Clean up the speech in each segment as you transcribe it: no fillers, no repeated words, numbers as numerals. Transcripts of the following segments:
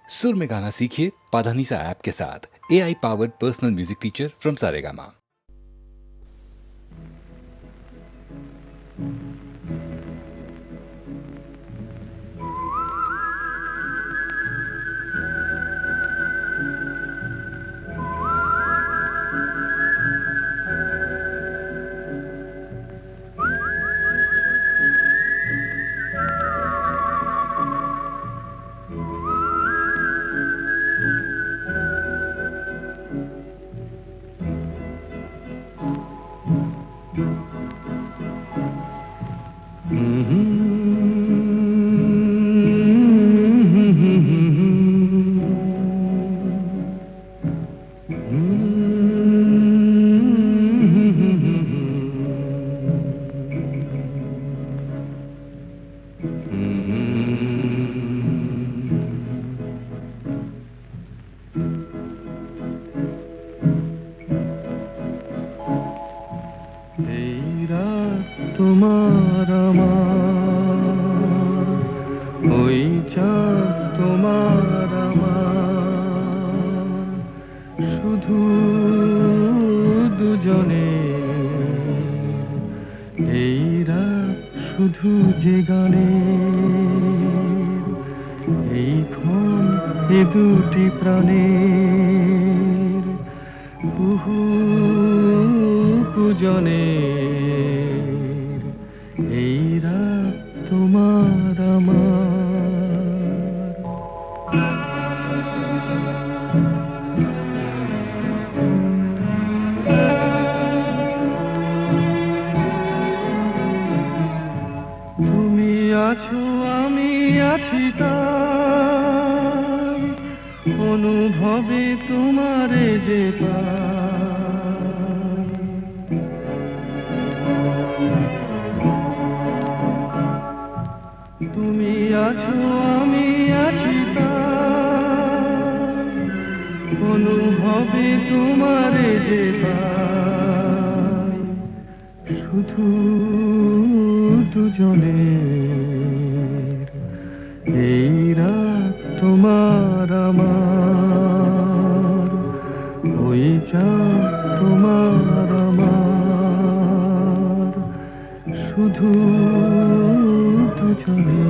सुर में गाना सीखिए पाधानीसा ऐप के साथ। AI powered personal music teacher from Saregama. তোমার আমার ওই চাঁদ তোমার আমার শুধু দুজনে এই রাত শুধু যে গানে এই ক্ষণ এ দুটি প্রাণের কুহু কুজনে এই রাত তোমার আমার তুমি আছো আমি আছি তাই অনুভবে তোমারে যে পাই তুমি আছো আমি আছি তাই অনুভবে তোমারে যে পাই শুধু দুজনের এই রাত তোমার আমার ওই চাঁদ তোমার আমার শুধু দুজনের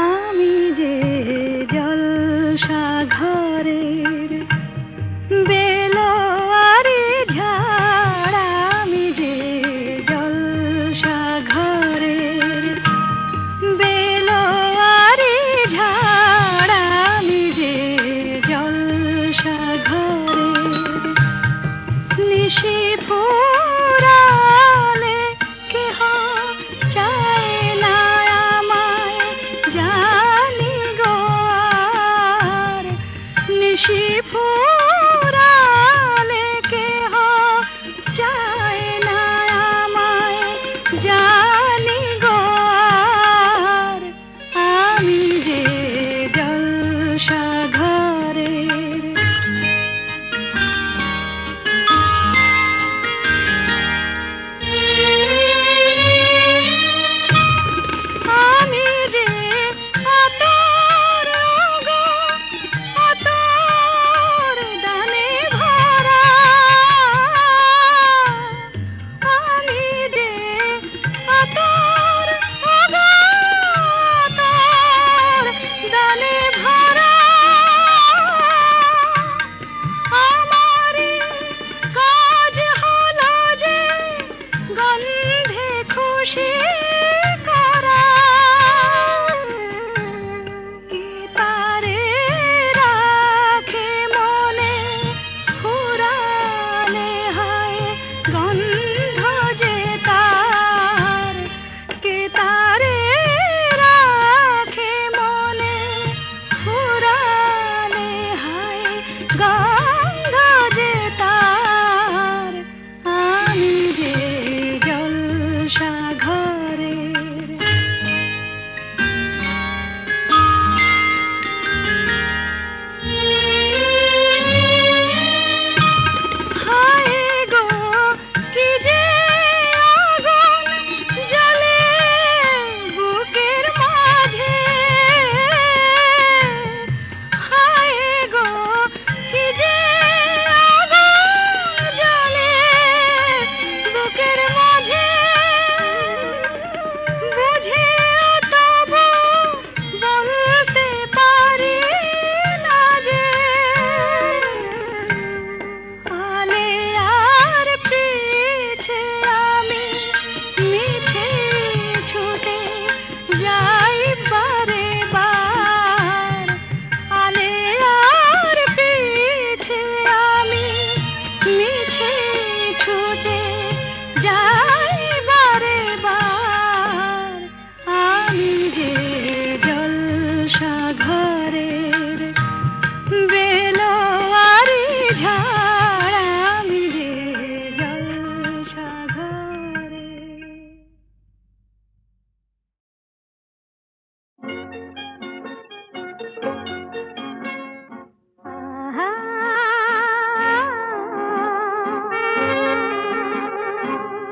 আমি যে জল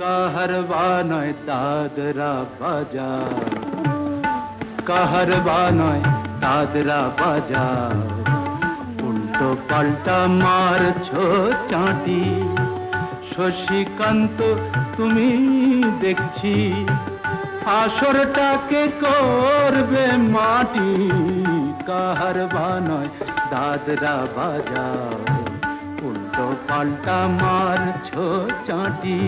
কাহারবা নয় দাদরা বাজার, কাহারবা নয় দাদরা বাজার, উল্টো পাল্টা মারছো চাঁটি। শশীকান্ত তুমি দেখছি আসরটাকে করবে মাটি। কাহারবা নয় দাদরা বাজার, উল্টো পাল্টা মারছো চাঁটি।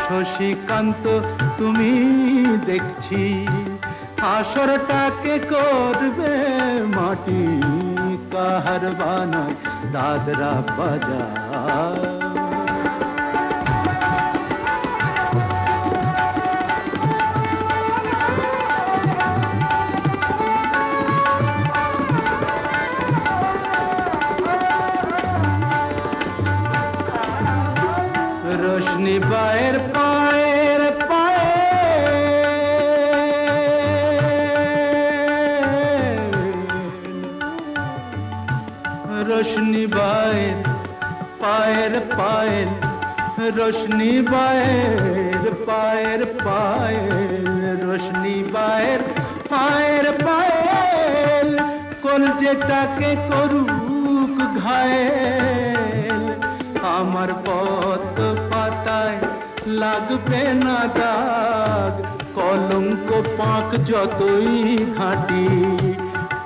শশীকান্ত তুমি দেখছি আসরটাকে করবে মাটি। কাহারবা নয় দাদরা বাজার। रोशनी बाहर पाएर पाए, रोशनी बाहर पाएर पाएर, रोशनी बाहर पाएर पाएर, रोशनी बाहर पाएर पाएर, কলজেটাকে করুক ঘায়েল। আমার পথ পাতায় লাগবে না দাগ, কলঙ্ক পাক যতই ঘাঁটি।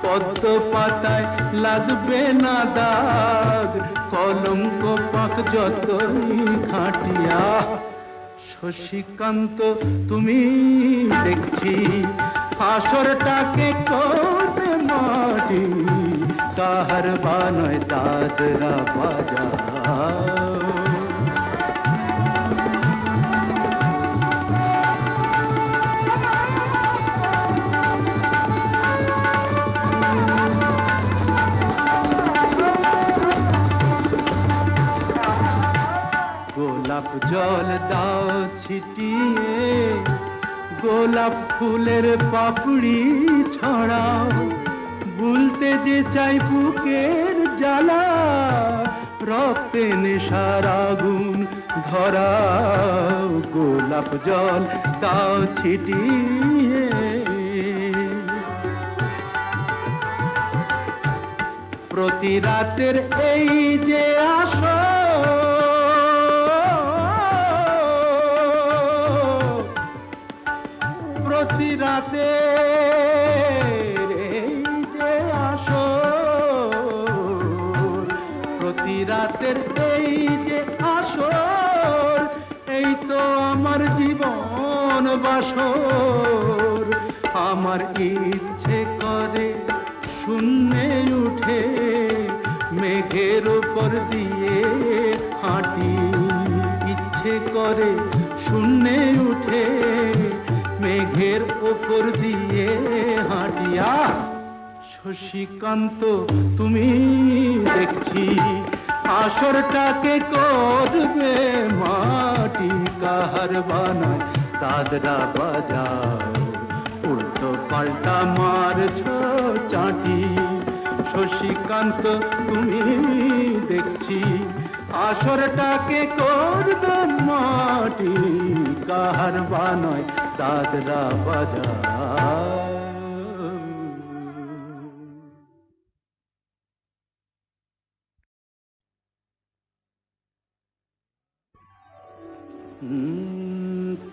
পদ্ম পাতায় লাগবে না দাগ, কলঙ্ক পাক যতই ঘাঁটিয়া। শশীকান্ত তুমি দেখছি আসরটাকে করবে মাটি। কাহারবা নয় দাদরা বাজার। গোলাপ জল দাও ছিটিয়ে, গোলাপ ফুলের পাপড়ি ছড়াও। ভুলতে যে চাই বুকের জ্বালা, রক্তে নেশার আগুন ধরাও। গোলাপ জল দাও ছিটিয়ে, প্রতি রাতের এই যে আসর, প্রতি রাতের এই যে আসর, প্রতি রাতের এই যে আসর, এই তো আমার জীবন বাসর। আমার ইচ্ছে করে শূন্যে উঠে মেঘের উপর দিয়ে হাঁটি। ইচ্ছে করে শূন্যে উঠে মেঘের উপর দিয়ে হাঁটিয়া। শশীকান্ত তুমি দেখছি আসরটাকে করবে মাটি। কাহারবা নয় দাদরা বাজার, উল্টো পাল্টা মারছো চাঁটি। শশীকান্ত তুমি দেখছি আসরটাকে করবে মাটি। কাহারবা নয় দাদরা বাজার।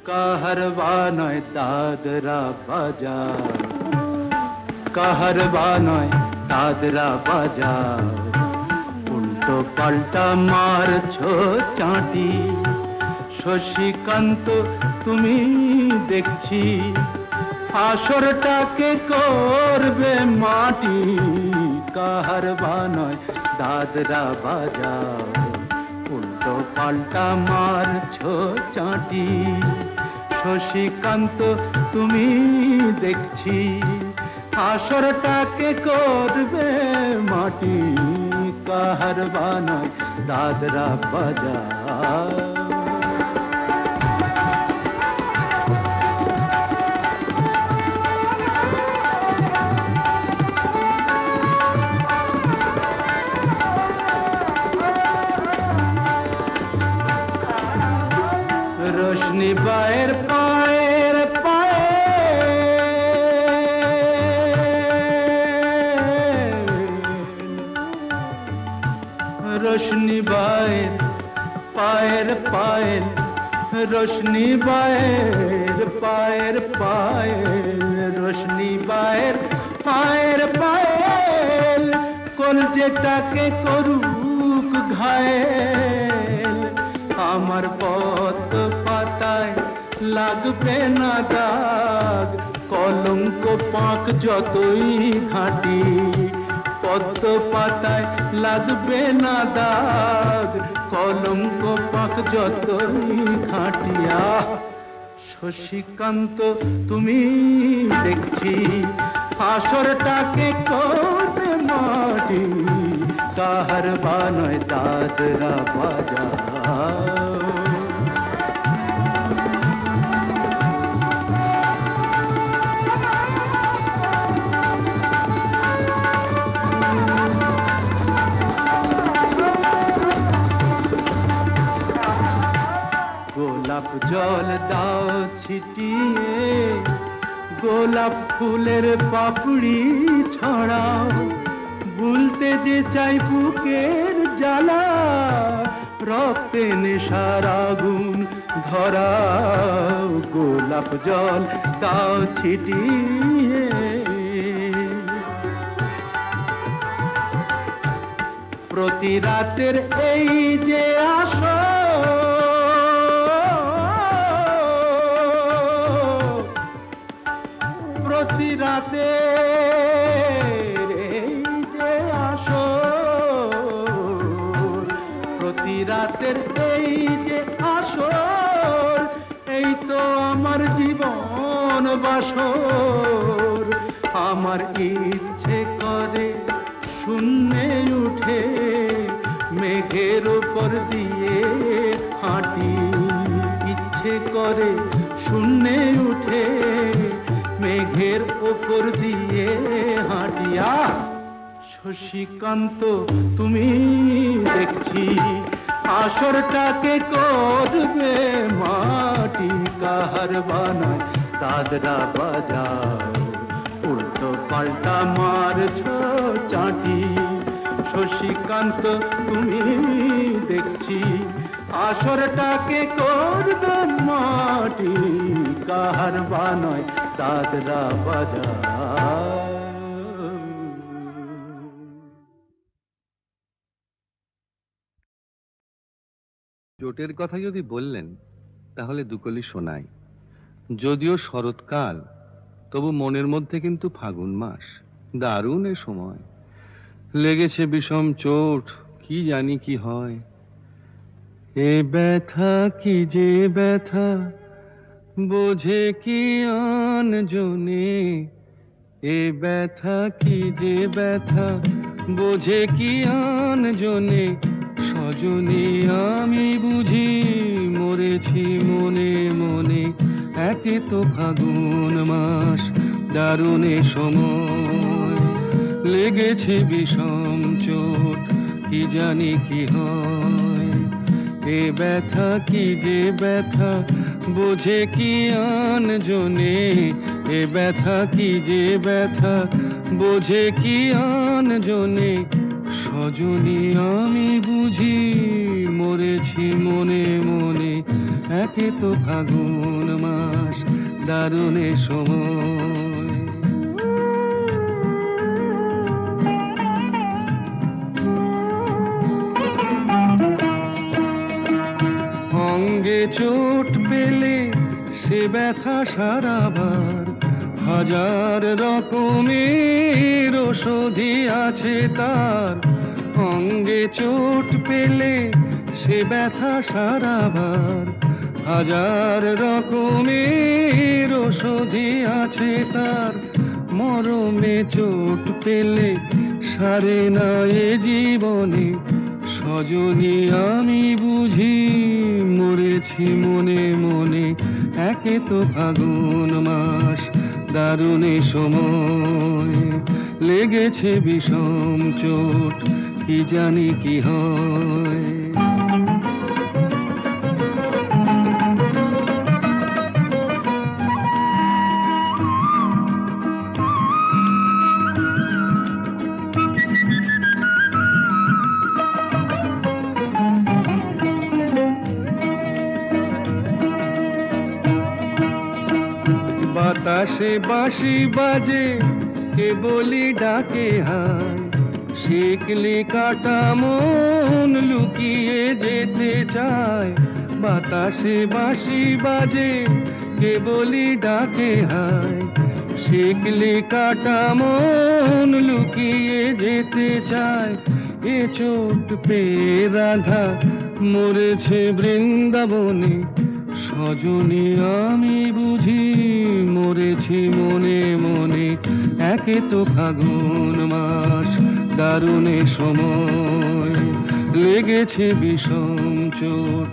কাহারবা নয় দাদরা বাজার, কাহারবা নয় দাদরা বাজার, উল্টো পাল্টা মারছো চাঁটি। শশীকান্ত তুমি দেখছি আসরটাকে করবে মাটি। কাহারবা নয় দাদরা বাজার, উল্টো পাল্টা মারছো চাঁটি। শশীকান্ত তুমি দেখছি আসরটাকে করবে মাটি। কাহারবা নয় দাদরা বাজার। রোশনি বায়ের পায়ের পায়ে রোশনি বায়ের পায়ের পায়ের রোশনি বায়ের পায়ের পায়ের রোশনি বায়ের পায়ের পায়ের কলজেটাকে করুক ঘায়েল আমার পথ পাতায় লাগবে না দাগ কলঙ্ক পাক যতই ঘাঁটি পদ্ম পাতায় লাগবে না দাগ কলঙ্ক পাক যতই ঘাঁটিয়া শশীকান্ত তুমি দেখছি আসরটাকে করতে মাটি কাহার বানয় দাদরা বাজা গোলাপ জল দাও ছিটিয়ে গোলাপ ফুলের পাপড়ি ছড়াও ভুলতে যে চাই বুকের জ্বালা রক্তে নেশার আগুন ধরাও গোলাপ জল দাও ছিটিয়ে প্রতি রাতের এই যে আসো প্রতি রাতে যে আসো প্রতি রাতের এই যে আসো এই তো আমার জীবন বাসর আমার ইচ্ছে করে শূন্যে উঠে মেঘের উপর দিয়ে হাঁটি ইচ্ছে করে শূন্যে উঠে মেঘের ওপর দিয়ে হাঁটিয়া শশীকান্ত তুমি দেখছি আসরটাকে করবে মাটি কাহার বানায় দাদরা বাজাও উল্টো পাল্টা মারছ চাটি শশীকান্ত তুমি দেখছি আসরটাকে করবে মাটি কাহার বানয় দাদরা বাজা জোটের কথা যদি বললেন তাহলে দুকলি শোনাই যদিও শরৎকাল তবু মনের মধ্যে কিন্তু ফাগুন মাস দারুণ এ সময় লেগেছে বিষম চোট কি জানি কি হয় এ ব্যথা কি যে ব্যথা বোঝে কি আন জনে এ ব্যথা কি যে ব্যথা বোঝে কি আন জনে সজনী আমি বুঝি মরেছি মনে মনে একে তো ফাগুন মাস দারুণ এ সময় লেগেছে বিষম চোট কি জানি কি হয় এ ব্যথা কি যে ব্যথা বোঝে কি আন জনে এ ব্যথা কি যে ব্যথা বোঝে কি আন জনে সজনী আমি বুঝি মরেছি মনে মনে একে তো ফাগুন মাস দারুণ এ সময় অঙ্গে চোট পেলে সে ব্যথা সারাবার হাজার রকমের ওষুধি আছে তার অঙ্গে চোট পেলে সে ব্যথা সারাবার হাজার রকমের ওষুধি আছে তার মরমে চোট পেলে সারে না এ জীবনে সজনী আমি বুঝি মরেছি মনে মনে একে তো ফাগুন মাস দারুণ এ সময় লেগেছে বিষম চোট কি জানি কি হয় বাতাসে বাঁশি বাজে কেবলই ডাকে হায়, শিকলি কাটা মন লুকিয়ে যেতে চায়। বাতাসে বাঁশি বাজে কেবলই ডাকে হায়, শিকলি কাটা মন লুকিয়ে যেতে চায়। এ চোট পেয়ে রাধা মরেছে বৃন্দাবনে, সজনী আমি বুঝি মরেছি মনে মনে। একে তো ফাগুন মাস, দারুণে সময়, লেগেছে বিষম চোট,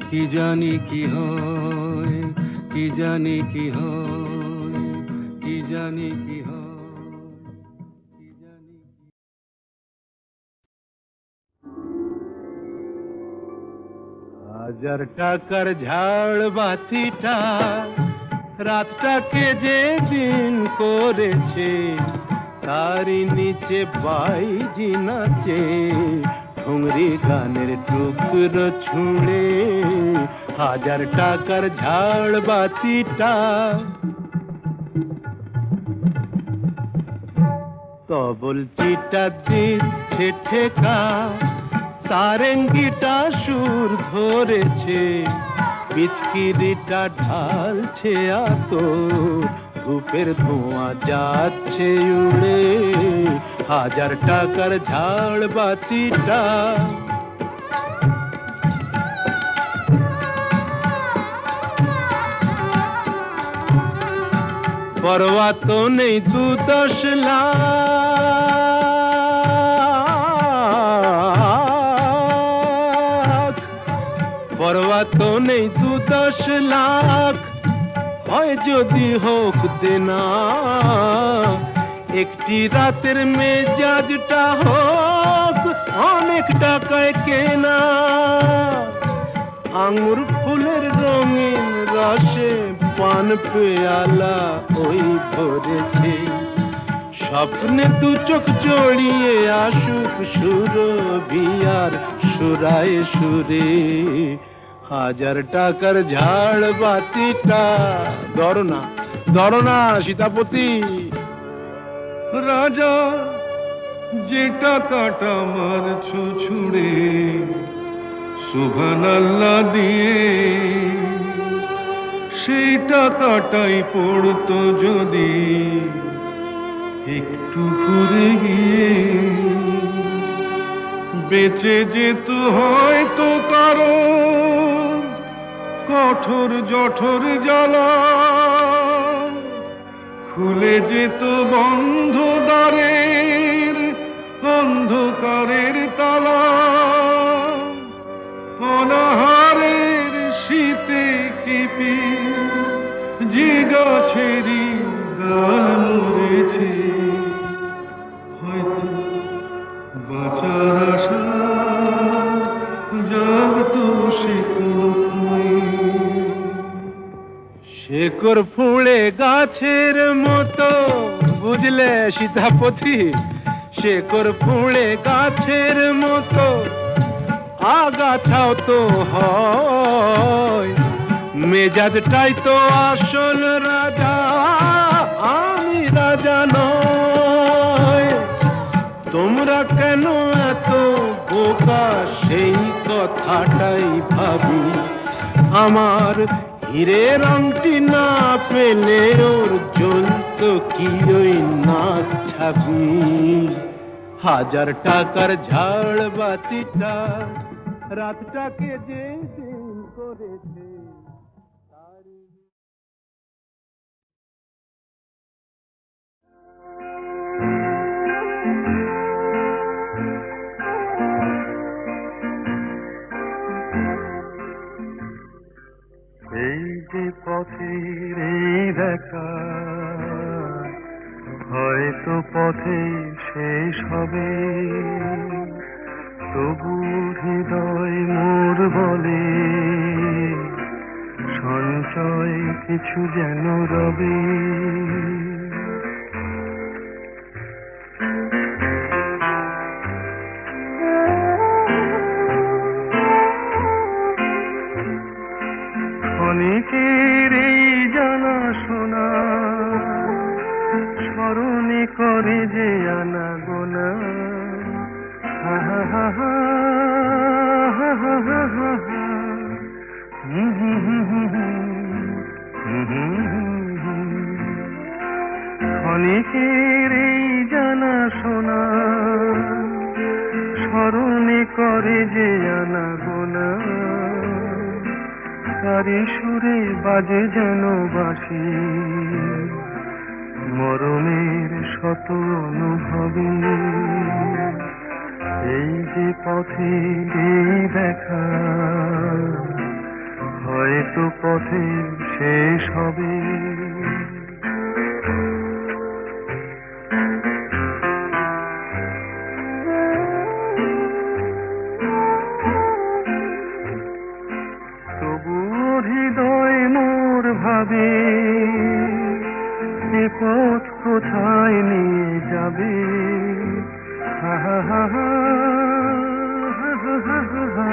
কি জানি কি হয়, কি জানি কি হয়, কি জানি কি হয়, কি জানি কি। হাজার টাকার ঝাড় বাতিটা রাতটাকে যে দিন করেছে, তারই নিচে বাইজি নাচে ঠুংরি গানের টুকরো ছুঁড়ে। হাজার টাকার ঝাড় বাতিটা তবল চিটা দিচ্ছে ঠেকা, সারেঙ্গিটা সুর ধরেছে, পিচকিরিটা ঢালছে আতর, ধূপের ধোঁয়া যাচ্ছে উড়ে। হাজার টাকার ঝাড় বাতিটা পরোয়া তো নেই 2-10 লাখ, পরোয়া তো নেই 2-10 লাখ, হয় যদি হোক দেনা। একটি রাতের মেজাজটা হোক অনেক টাকায় কেনা। আঙুর ফুলের রঙিন রসে পান পেয়ালা ওই ভরেছে, স্বপ্নে 2 চোখ জড়িয়ে আসুক সুরভিয়ার সুরায় সুরে। হাজার টাকার ঝাড় বাতিটা ধরো না সীতাপতি। রাজা যে টাকাটা মারছো ছুড়ে সুবহানাল্লাহ দিয়ে, সেই টাকাটাই পড়তো যদি একটু ঘুরে গিয়ে, বেঁচে যেত হয়তো কারো কঠোর জঠোর জ্বালা, খুলে যেত বন্ধ দ্বারের অন্ধকারের তালা। অনাহারের শীতে কিপি যে গাছেরই ডাল মরেছে, হয়তো বাঁচার আশা জাগতো শেকড় ফুঁড়ে গাছের মতো, বুঝলে সীতাপতি? শেকড় ফুঁড়ে গাছের মতো আগাছাও তো হয়, মেজাজটাই তো আসল রাজা, আমি রাজা নয়। তোমরা কেন এত বোকা সেই কথাটাই ভাবি, আমার হীরের আংটি না পেলে ওর জ্বলত কি ওই নাক ছাবি। হাজার টাকার ঝাড় বাতিটা রাতটাকে যে দিন করেছে, এই যে পথের এই দেখা, হয়তো পথে শেষ হবে, তবু হৃদয় মোর বলে সঞ্চয় কিছু যেন রবে। ক্ষণিকের এই জানা শোনা করে যে আনা গোনা, হা হা হা হা হা হা হা হা হা। হুম হুম হুম হুম হুম হুম হুম হুম। ক্ষণিকের এই জানা শোনা স্মরণে করে যে আনা গোনা, তারি সুরে বাজে যেন বাঁশি, মরণের শত অনুভবে। এই যে পথের এই দেখা, হয়তো পথে শেষ হবে। তবুও হৃদয় মোর ভাবে, এ পথ কোথায় নিয়ে যাবে। হা হা হা হা হা হা হা হা হা।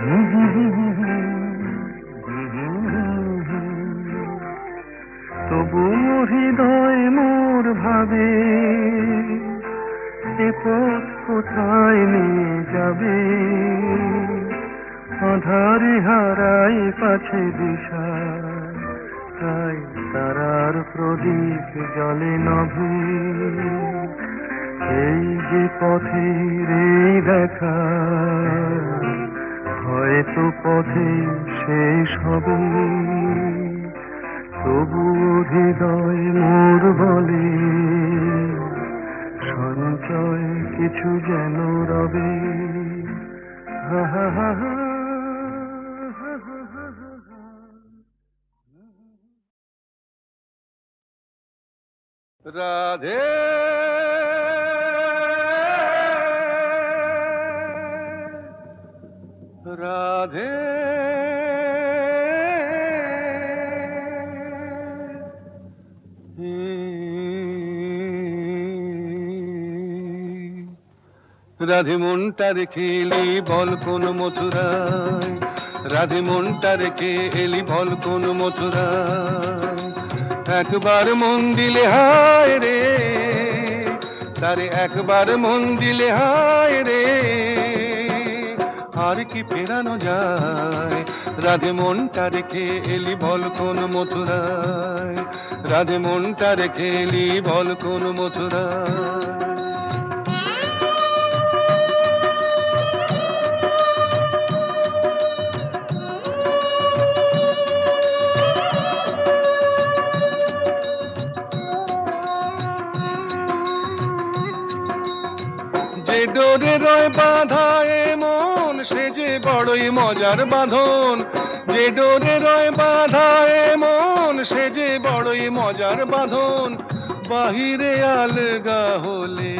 হুম হুম হুম হুম হুম হুম হুম হুম। তবুও হৃদয় মোর ভাবে, এ পথ কোথায় নিয়ে যাবে। আঁধারে হারাই পাছে দিশা, তাই তারার প্রদীপ জলে নভে। এই যে পথের এই দেখা, হয়তো পথে শেষ হবে। তবু হৃদয় মোর বলে, সঞ্চয় কিছু যেন রবে। হা হা হা হা। রাধে রাধে রাধে মনটা রেখে এলি বল কোন মথুরায়, রাধে মনটা রেখে এলি বল কোন মথুরায়। একবার মন দিলে হায় রে, তারে একবার মন দিলে হায় রে, আর কি ফেরানো যায়। রাধে মনটা রেখে এলি বল কোন মথুরায়, রাধে মনটা রেখে এলি বল কোন মথুরায়। যে ডোরে রয় বাঁধা এ মন, সে যে বড়ই মজার বাঁধন। যে ডোরে রয় বাঁধা এ মন, সে যে বড়ই মজার বাঁধন। বাহিরে আলগা হলে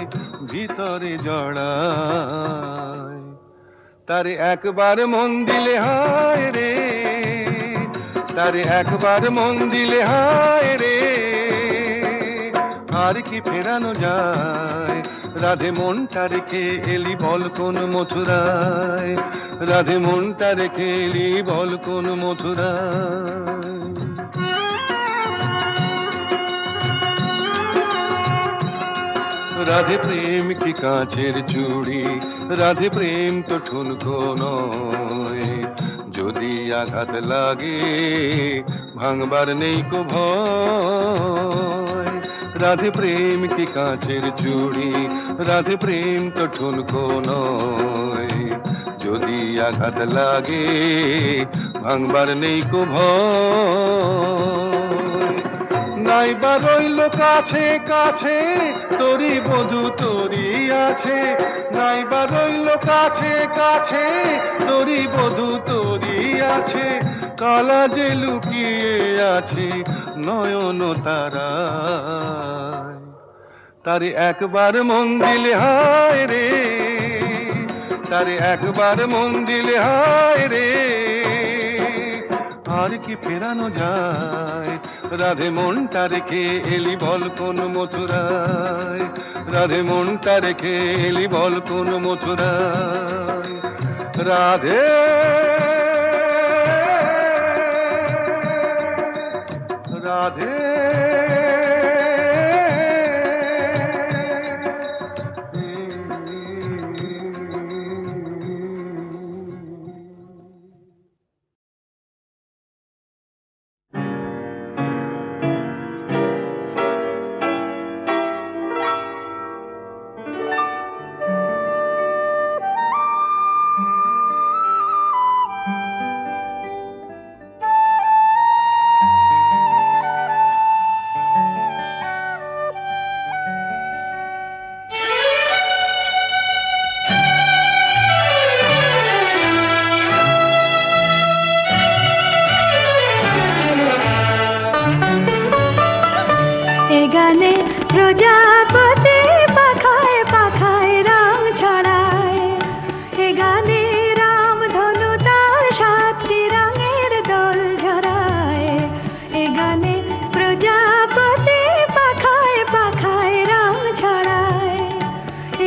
ভিতরে জড়ায়, তারে একবার মন দিলে হায় রে, তারে একবার মন দিলে হায় রে, আর কি ফেরানো যায়। রাধে মনটা রেখে এলি বল কোন মথুরায়, রাধে মনটা রেখে এলি বল কোন মথুরায়। রাধে প্রেম কি কাঁচের চুড়ি, রাধে প্রেম তো ঠুনকো নয়। যদি আঘাত লাগে ভাঙবার নেই কো ভয়। রাধে প্রেম কি কাঁচের চুড়ি, রাধে প্রেম তো ঠুনকো নয়। যদি আঘাত লাগে ভাঙবার নেই কো ভয়। নাইবা রইল কাছে কাছে তোরি বধু তোরি আছে, নাইবা রইল কাছে কাছে তোরি বধু তোরি আছে। কালা যে লুকিয়ে আছে নয়ন তারায়, তারে একবার মন দিলে হায় রে, তারে একবার মন দিলে হায় রে, আর কি ফেরানো যায়। রাধে মনটা রেখে এলি বল কোন মথুরায়, রাধে মনটা রেখে এলি বল কোন মথুরায়। রাধে রাধে প্রজাপতি পাখায় পাখায় রং ছড়ায়। এ গানে রামধনু তার 7টি রঙের দোল ঝরায়। এ গানে প্রজাপতি পাখায় পাখায় রং ছড়ায়।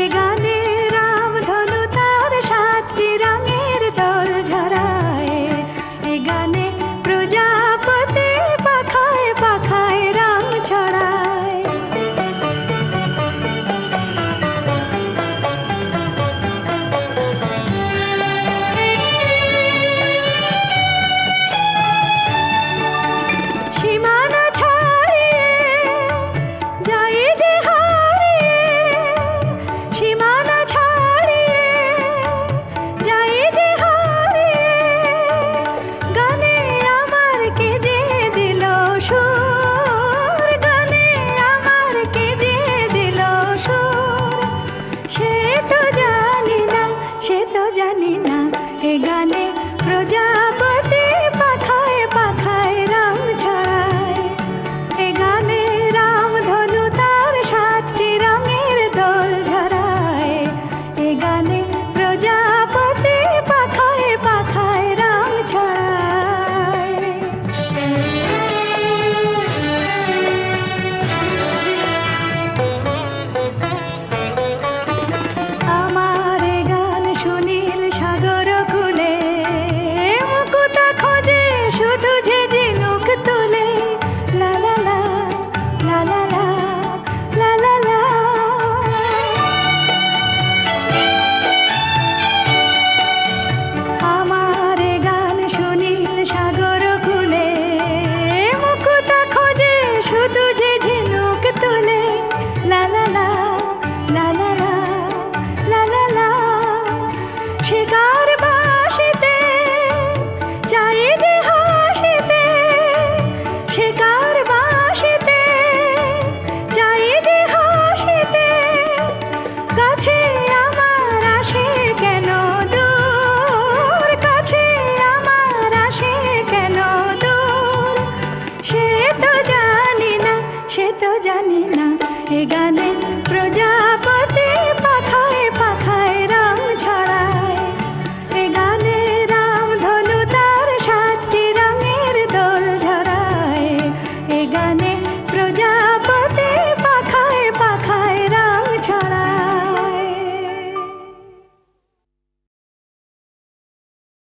এ গানে রামধনু তার 7টি রঙের দোল ঝরায়। এ গানে প্রজাপতি পাখায় পাখায় রং ছড়ায়। সীমানা ছাড়িয়ে যাই যে হারিয়ে, সীমানা ছাড়িয়ে যাই যে হারিয়ে, গানে আমার কে যে দিল সুর, গানে আমার কে যে দিল সুর, সে তো জানি না, সে তো জানি না। এ গানে প্রজাপতি পাখায় পাখায় রং ছড়ায়। এ গানে রামধনু তার 7টি রঙের দোল ঝরায়। এ গানে প্রজাপতি পাখায় পাখায় রং ছড়ায়। আমার এ গান সুনীল সাগর খুলে, মুকুতা খোঁজে শুধু যে ঝিনুক তুলে। লা লা লা, লা লা লা, লা লা লা। আমার এ গান সুনীল সাগর খুলে, মুকুতা খোঁজে শুধু যে ঝিনুক তুলে। লা লা লা, লা লা লা, লা লা লা। শিকার বাসিতে চাই যে হাসিতে, শিকার বাসিতে চাই যে হাসিতে, কাছে আমার আসে কেন দূর, কাছে আমার আসে কেন দূর, সে তো জানি না, সে তো জানি না। এ গানে